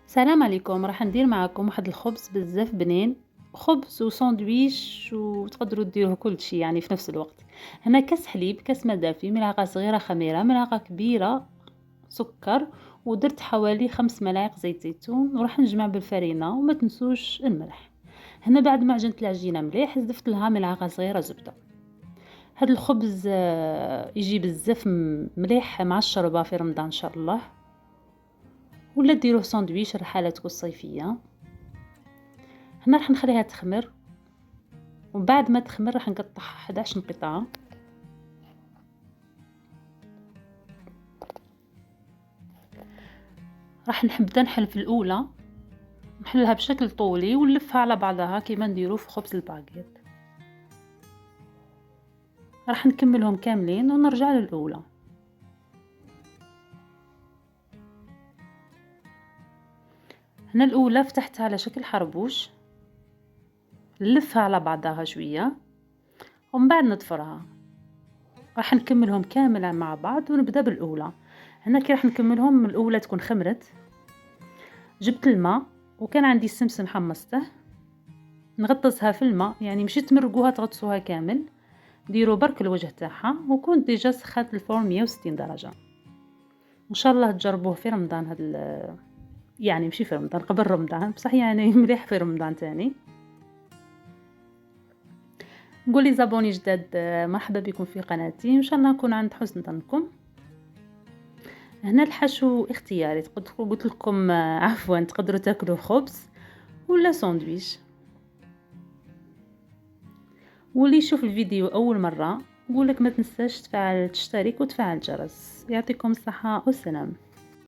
السلام عليكم. راح ندير معكم واحد الخبز بزاف بنين، خبز وساندويش وتقدروا ديروه كل شيء يعني في نفس الوقت. هنا كاس حليب، كاس ماء دافي، ملعقه صغيره خميره، ملعقه كبيره سكر، ودرت حوالي 5 ملاعق زيت زيتون، وراح نجمع بالفرينه وما تنسوش الملح. هنا بعد ما عجنت العجينه مليح زدت لها ملعقه صغيره زبده. هذا الخبز يجي بزاف مليح مع الشربه في رمضان ان شاء الله، ولا ديروه ساندويش رحلاتكم الصيفيه. هنا راح نخليها تخمر، وبعد ما تخمر راح نقطعها 11 قطعة. راح نبدا نحل في الاولى، نحلها بشكل طولي ونلفها على بعضها كيما نديرو في خبز الباغيت. راح نكملهم كاملين ونرجع للاولى. هنا الاولى فتحتها على شكل حربوش، نلفها على بعضها شويه ومن بعد نضفرها. راح نكملهم كامل مع بعض ونبدا بالاولى. هنا كي راح نكملهم الاولى تكون خمرت. جبت الماء وكان عندي السمسم حمصته، نغطسها في الماء، يعني مشي تمرقوها تغطسوها كامل. ديروا برك الوجه تاعها، وكنت ديجا سخات الفرن 160 درجه. ان شاء الله تجربوه في رمضان يعني مشي في رمضان، قبل رمضان بصح يعني مليح في رمضان تاني. نقول زابوني جداد، مرحبا بكم في قناتي، ان شاء الله نكون عند حسن ظنكم. هنا الحشو اختياري، قلت لكم عفوا تقدروا تاكلوا خبز ولا ساندويش. واللي يشوف الفيديو اول مره نقولك ما تنساش تفعل تشترك وتفعل الجرس. يعطيكم الصحه والسلام.